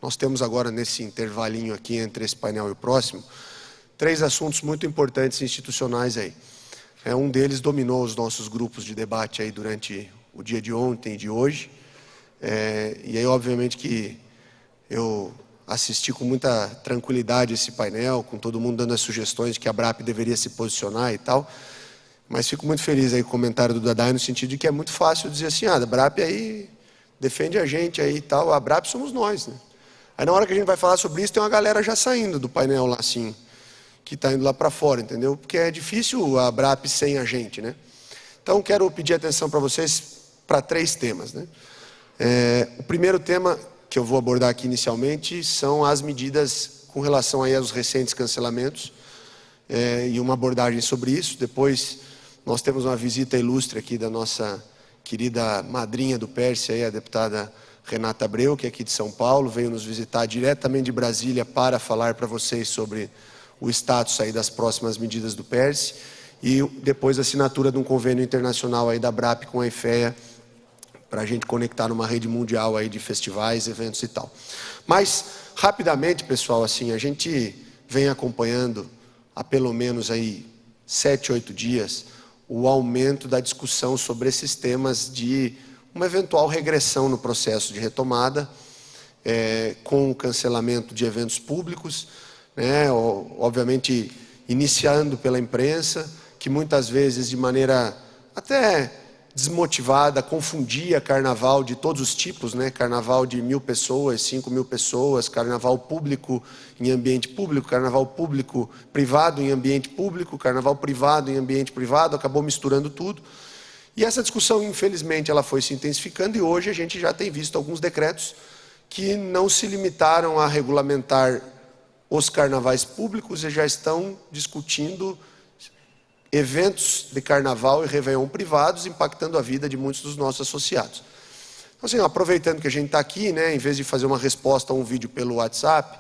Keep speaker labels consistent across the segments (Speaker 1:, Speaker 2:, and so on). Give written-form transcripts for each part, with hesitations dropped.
Speaker 1: Nós temos agora, nesse intervalinho aqui entre esse painel e o próximo, 3 assuntos muito importantes institucionais aí. Um deles dominou os nossos grupos de debate aí durante o dia de ontem e de hoje. E aí, obviamente, que eu assisti com muita tranquilidade esse painel, com todo mundo dando as sugestões de que a Abrap deveria se posicionar e tal. Mas fico muito feliz aí com o comentário do Dadai, no sentido de que é muito fácil dizer assim, a Abrap aí defende a gente aí e tal, a Abrap somos nós, né? Aí na hora que a gente vai falar sobre isso, tem uma galera já saindo do painel lá, assim, que está indo lá para fora, entendeu? Porque é difícil a Abrap sem a gente, né? Então, quero pedir atenção para vocês para 3 temas, né? O primeiro tema que eu vou abordar aqui inicialmente são as medidas com relação aí aos recentes cancelamentos e uma abordagem sobre isso. Depois, nós temos uma visita ilustre aqui da nossa querida madrinha do PERSE, aí, a deputada Renata Abreu, que é aqui de São Paulo, veio nos visitar diretamente de Brasília para falar para vocês sobre o status aí das próximas medidas do PERSE e depois a assinatura de um convênio internacional aí da Abrap com a IFEA para a gente conectar numa rede mundial aí de festivais, eventos e tal. Mas, rapidamente, pessoal, assim, a gente vem acompanhando há pelo menos aí 7, 8 dias o aumento da discussão sobre esses temas de uma eventual regressão no processo de retomada, com o cancelamento de eventos públicos, né, obviamente iniciando pela imprensa, que muitas vezes de maneira até desmotivada confundia carnaval de todos os tipos, né, carnaval de 1.000 pessoas, 5.000 pessoas, carnaval público em ambiente público, carnaval público privado em ambiente público, carnaval privado em ambiente privado, acabou misturando tudo. E essa discussão, infelizmente, ela foi se intensificando e hoje a gente já tem visto alguns decretos que não se limitaram a regulamentar os carnavais públicos e já estão discutindo eventos de carnaval e réveillon privados, impactando a vida de muitos dos nossos associados. Então, assim, aproveitando que a gente está aqui, né, em vez de fazer uma resposta a um vídeo pelo WhatsApp,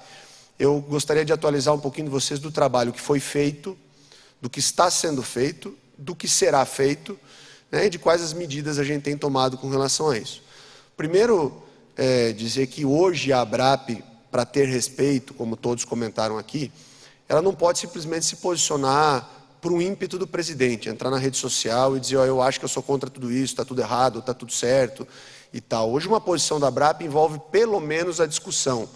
Speaker 1: eu gostaria de atualizar um pouquinho de vocês do trabalho que foi feito, do que está sendo feito, do que será feito, né, e de quais as medidas a gente tem tomado com relação a isso. Primeiro, dizer que hoje a Abrap, para ter respeito, como todos comentaram aqui, ela não pode simplesmente se posicionar por um ímpeto do presidente, entrar na rede social e dizer, eu acho que eu sou contra tudo isso, está tudo errado, está tudo certo e tal. Hoje uma posição da Abrap envolve pelo menos a discussão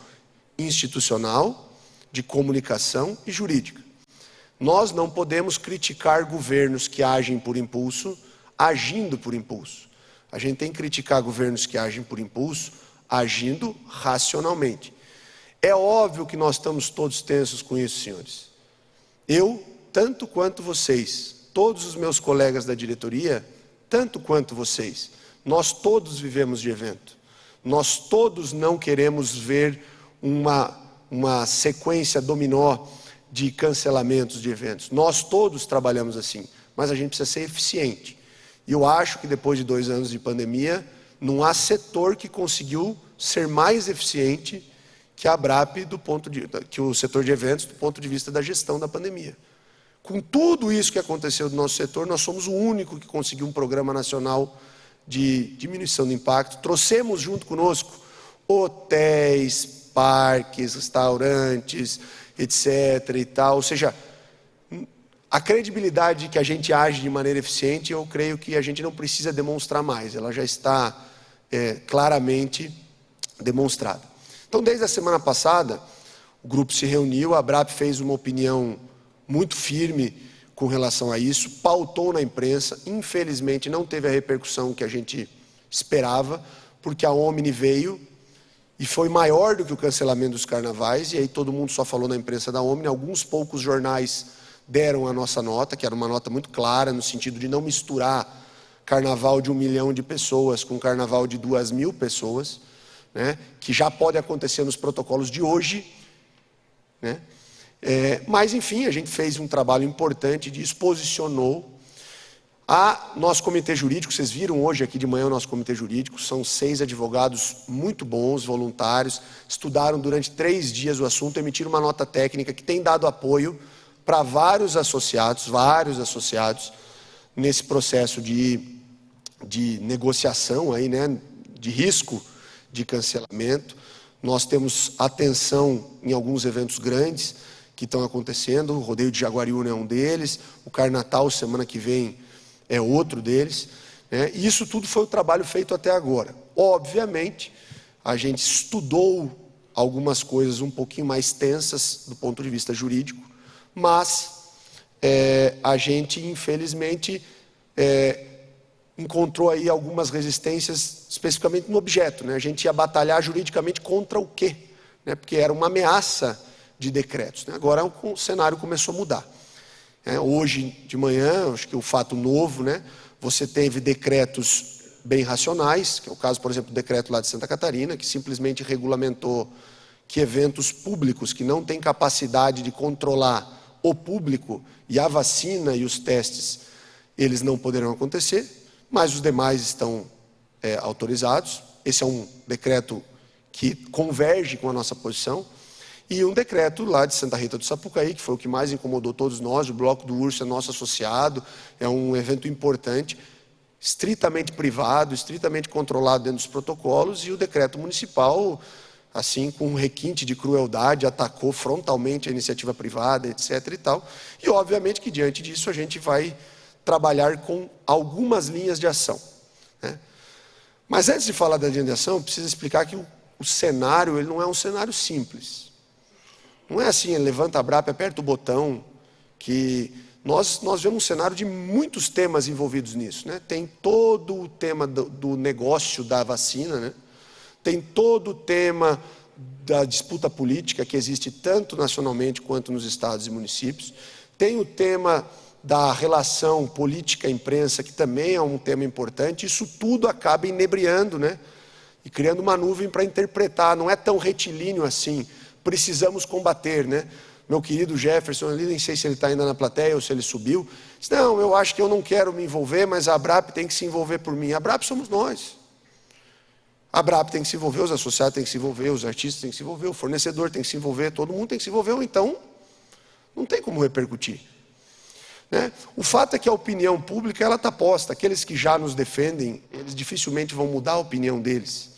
Speaker 1: institucional, de comunicação e jurídica. Nós não podemos criticar governos que agem por impulso, agindo por impulso. A gente tem que criticar governos que agem por impulso, agindo racionalmente. É óbvio que nós estamos todos tensos com isso, senhores. Eu, tanto quanto vocês, todos os meus colegas da diretoria, tanto quanto vocês, nós todos vivemos de evento. Nós todos não queremos ver uma sequência dominó de cancelamentos de eventos. Nós todos trabalhamos assim, mas a gente precisa ser eficiente. E eu acho que depois de 2 anos de pandemia, não há setor que conseguiu ser mais eficiente que a Abrap, que o setor de eventos, do ponto de vista da gestão da pandemia. Com tudo isso que aconteceu no nosso setor, nós somos o único que conseguiu um programa nacional de diminuição do impacto. Trouxemos junto conosco hotéis, parques, restaurantes, etc. e tal. Ou seja, a credibilidade de que a gente age de maneira eficiente, eu creio que a gente não precisa demonstrar mais. Ela já está claramente demonstrada. Então, desde a semana passada, o grupo se reuniu, a Abrap fez uma opinião muito firme com relação a isso, pautou na imprensa, infelizmente não teve a repercussão que a gente esperava, porque a Omni veio e foi maior do que o cancelamento dos carnavais, e aí todo mundo só falou na imprensa da Omni, alguns poucos jornais deram a nossa nota, que era uma nota muito clara, no sentido de não misturar carnaval de 1 milhão de pessoas com carnaval de 2.000 pessoas, né, que já pode acontecer nos protocolos de hoje, né? Mas, enfim, a gente fez um trabalho importante de exposicionou a nosso comitê jurídico. Vocês viram hoje aqui de manhã o nosso comitê jurídico, são 6 advogados muito bons, voluntários, estudaram durante 3 dias o assunto, emitiram uma nota técnica que tem dado apoio para vários associados nesse processo de negociação aí, né, de risco de cancelamento. Nós temos atenção em alguns eventos grandes que estão acontecendo, o Rodeio de Jaguariúna é um deles, o Carnatal, semana que vem, é outro deles, né? E isso tudo foi o trabalho feito até agora. Obviamente, a gente estudou algumas coisas um pouquinho mais tensas do ponto de vista jurídico, mas a gente, infelizmente, encontrou aí algumas resistências, especificamente no objeto, né? A gente ia batalhar juridicamente contra o quê? Né? Porque era uma ameaça de decretos, né? Agora o cenário começou a mudar. Hoje de manhã, acho que o fato novo, né? Você teve decretos bem racionais, que é o caso, por exemplo, do decreto lá de Santa Catarina, que simplesmente regulamentou que eventos públicos que não têm capacidade de controlar o público e a vacina e os testes, eles não poderão acontecer, mas os demais estão autorizados. Esse é um decreto que converge com a nossa posição. E um decreto lá de Santa Rita do Sapucaí, que foi o que mais incomodou todos nós, o Bloco do Urso é nosso associado, é um evento importante, estritamente privado, estritamente controlado dentro dos protocolos, e o decreto municipal, assim, com um requinte de crueldade, atacou frontalmente a iniciativa privada, etc. e tal. E, obviamente, que diante disso a gente vai trabalhar com algumas linhas de ação, né? Mas antes de falar da linha de ação, precisa explicar que o cenário ele não é um cenário simples. Não é assim, levanta a Abrap, aperta o botão, que nós vemos um cenário de muitos temas envolvidos nisso, né? Tem todo o tema do negócio da vacina, né? Tem todo o tema da disputa política que existe tanto nacionalmente quanto nos estados e municípios. Tem o tema da relação política-imprensa, que também é um tema importante. Isso tudo acaba inebriando, né? E criando uma nuvem para interpretar. Não é tão retilíneo assim. Precisamos combater, né? Meu querido Jefferson, ali, nem sei se ele está ainda na plateia ou se ele subiu, disse, não, eu acho que eu não quero me envolver, mas a Abrap tem que se envolver por mim. A Abrap somos nós. A Abrap tem que se envolver, os associados têm que se envolver, os artistas têm que se envolver, o fornecedor tem que se envolver, todo mundo tem que se envolver, ou então não tem como repercutir, né? O fato é que a opinião pública ela está posta. Aqueles que já nos defendem, eles dificilmente vão mudar a opinião deles.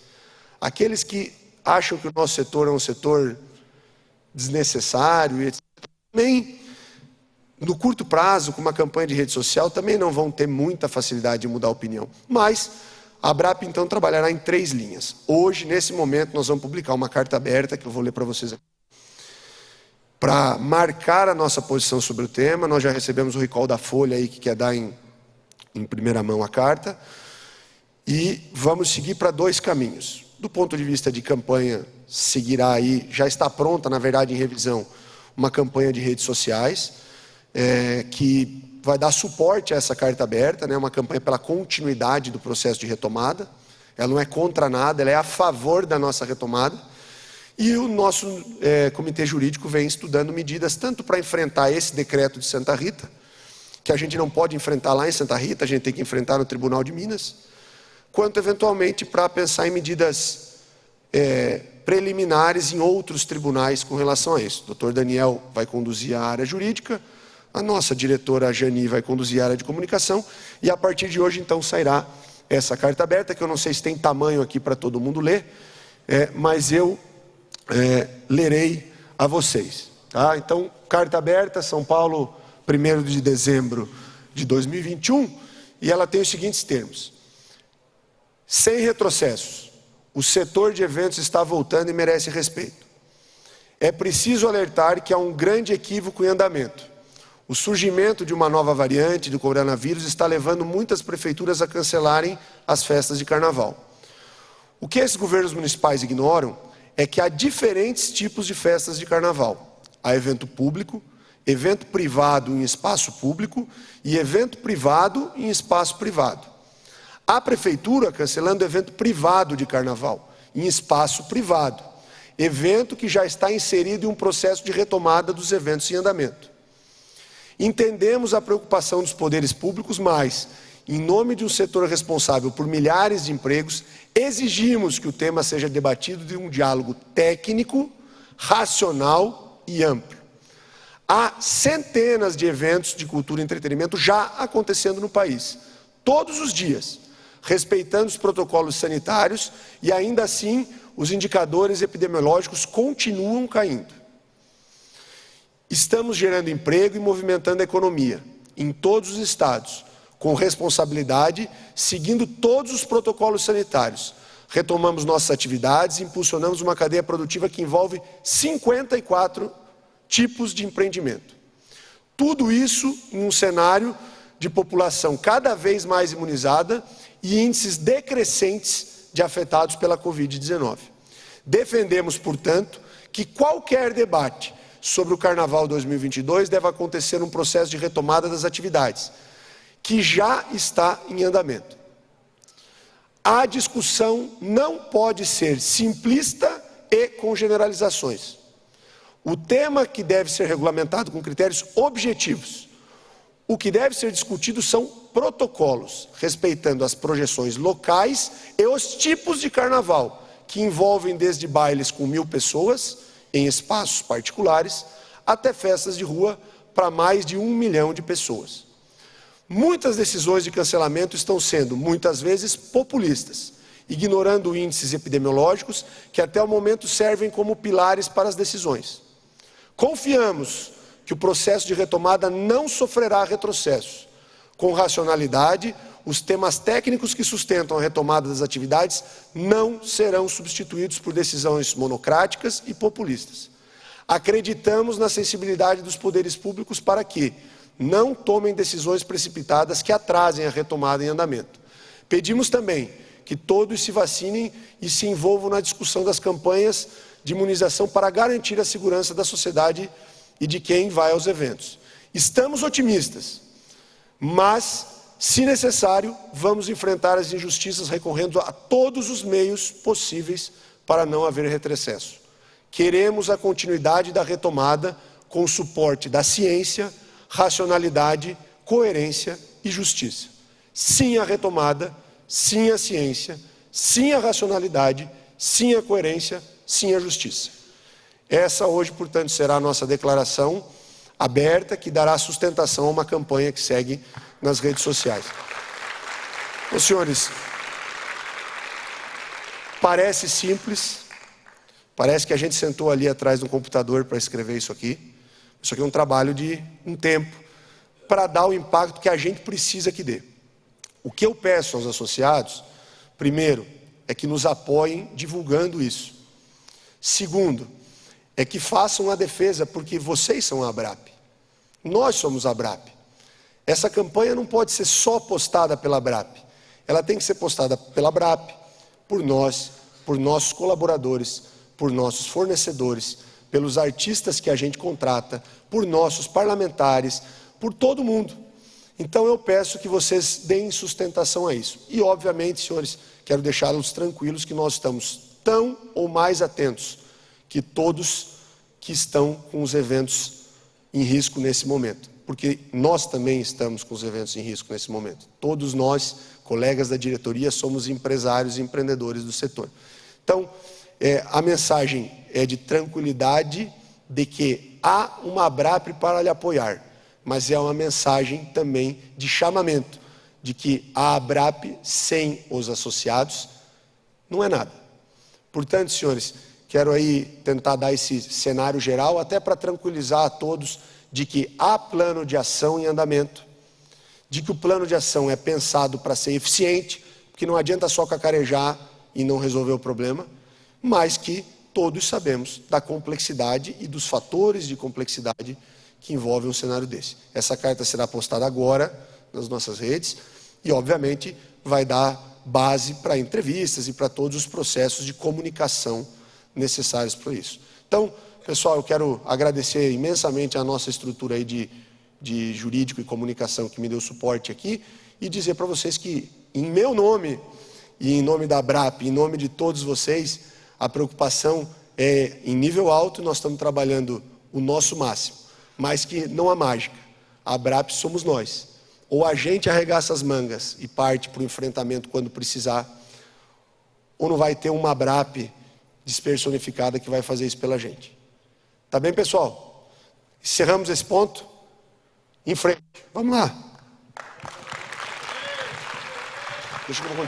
Speaker 1: Aqueles que acham que o nosso setor é um setor desnecessário, etc., também, no curto prazo, com uma campanha de rede social, também não vão ter muita facilidade de mudar a opinião. Mas a Abrap, então, trabalhará em 3 linhas. Hoje, nesse momento, nós vamos publicar uma carta aberta, que eu vou ler para vocês aqui, para marcar a nossa posição sobre o tema. Nós já recebemos o recall da Folha, aí, que quer dar em primeira mão a carta, e vamos seguir para 2 caminhos. Do ponto de vista de campanha, seguirá aí, já está pronta, na verdade, em revisão, uma campanha de redes sociais, que vai dar suporte a essa carta aberta, né? Uma campanha pela continuidade do processo de retomada. Ela não é contra nada, ela é a favor da nossa retomada. E o nosso comitê jurídico vem estudando medidas tanto para enfrentar esse decreto de Santa Rita, que a gente não pode enfrentar lá em Santa Rita, a gente tem que enfrentar no Tribunal de Minas, quanto eventualmente para pensar em medidas preliminares em outros tribunais com relação a isso. O doutor Daniel vai conduzir a área jurídica, a nossa diretora Jani vai conduzir a área de comunicação, e a partir de hoje, então, sairá essa carta aberta, que eu não sei se tem tamanho aqui para todo mundo ler, mas eu lerei a vocês. Tá? Então, carta aberta, São Paulo, 1º de dezembro de 2021, e ela tem os seguintes termos. Sem retrocessos, o setor de eventos está voltando e merece respeito. É preciso alertar que há um grande equívoco em andamento. O surgimento de uma nova variante do coronavírus está levando muitas prefeituras a cancelarem as festas de carnaval. O que esses governos municipais ignoram é que há diferentes tipos de festas de carnaval. Há evento público, evento privado em espaço público e evento privado em espaço privado. A prefeitura cancelando evento privado de carnaval, em espaço privado. Evento que já está inserido em um processo de retomada dos eventos em andamento. Entendemos a preocupação dos poderes públicos, mas, em nome de um setor responsável por milhares de empregos, exigimos que o tema seja debatido de um diálogo técnico, racional e amplo. Há centenas de eventos de cultura e entretenimento já acontecendo no país, todos os dias, respeitando os protocolos sanitários, e ainda assim os indicadores epidemiológicos continuam caindo. Estamos gerando emprego e movimentando a economia em todos os estados, com responsabilidade, seguindo todos os protocolos sanitários. Retomamos nossas atividades e impulsionamos uma cadeia produtiva que envolve 54 tipos de empreendimento. Tudo isso em um cenário de população cada vez mais imunizada e índices decrescentes de afetados pela Covid-19. Defendemos, portanto, que qualquer debate sobre o Carnaval 2022 deve acontecer num processo de retomada das atividades, que já está em andamento. A discussão não pode ser simplista e com generalizações. O tema que deve ser regulamentado com critérios objetivos. O que deve ser discutido são protocolos, respeitando as projeções locais e os tipos de carnaval, que envolvem desde bailes com 1.000 pessoas, em espaços particulares, até festas de rua para mais de 1 milhão de pessoas. Muitas decisões de cancelamento estão sendo, muitas vezes, populistas, ignorando índices epidemiológicos que até o momento servem como pilares para as decisões. Confiamos que o processo de retomada não sofrerá retrocesso. Com racionalidade, os temas técnicos que sustentam a retomada das atividades não serão substituídos por decisões monocráticas e populistas. Acreditamos na sensibilidade dos poderes públicos para que não tomem decisões precipitadas que atrasem a retomada em andamento. Pedimos também que todos se vacinem e se envolvam na discussão das campanhas de imunização para garantir a segurança da sociedade e de quem vai aos eventos. Estamos otimistas, mas, se necessário, vamos enfrentar as injustiças recorrendo a todos os meios possíveis para não haver retrocesso. Queremos a continuidade da retomada com o suporte da ciência, racionalidade, coerência e justiça. Sim à retomada, sim à ciência, sim à racionalidade, sim à coerência, sim à justiça. Essa hoje, portanto, será a nossa declaração aberta, que dará sustentação a uma campanha que segue nas redes sociais. Os senhores, parece simples, parece que a gente sentou ali atrás do computador para escrever isso aqui. Isso aqui é um trabalho de um tempo para dar o impacto que a gente precisa que dê. O que eu peço aos associados, primeiro, é que nos apoiem divulgando isso. Segundo, é que façam a defesa, porque vocês são a ABRAP. Nós somos a ABRAP. Essa campanha não pode ser só postada pela ABRAP. Ela tem que ser postada pela ABRAP, por nós, por nossos colaboradores, por nossos fornecedores, pelos artistas que a gente contrata, por nossos parlamentares, por todo mundo. Então eu peço que vocês deem sustentação a isso. E, obviamente, senhores, quero deixá-los tranquilos que nós estamos tão ou mais atentos que todos que estão com os eventos em risco nesse momento. Porque nós também estamos com os eventos em risco nesse momento. Todos nós, colegas da diretoria, somos empresários e empreendedores do setor. Então, a mensagem é de tranquilidade, de que há uma ABRAP para lhe apoiar, mas é uma mensagem também de chamamento, de que a ABRAP sem os associados não é nada. Portanto, senhores, quero aí tentar dar esse cenário geral, até para tranquilizar a todos de que há plano de ação em andamento, de que o plano de ação é pensado para ser eficiente, porque não adianta só cacarejar e não resolver o problema, mas que todos sabemos da complexidade e dos fatores de complexidade que envolvem um cenário desse. Essa carta será postada agora nas nossas redes e, obviamente, vai dar base para entrevistas e para todos os processos de comunicação necessários para isso. Então, pessoal, eu quero agradecer imensamente a nossa estrutura aí de jurídico e comunicação que me deu suporte aqui e dizer para vocês que, em meu nome e em nome da ABRAP, em nome de todos vocês, a preocupação é em nível alto, nós estamos trabalhando o nosso máximo, mas que não há mágica. A ABRAP somos nós. Ou a gente arregaça as mangas e parte para o enfrentamento quando precisar, ou não vai ter uma ABRAP despersonificada que vai fazer isso pela gente. Tá bem, pessoal? Encerramos esse ponto. Em frente. Vamos lá. Deixa eu continuar.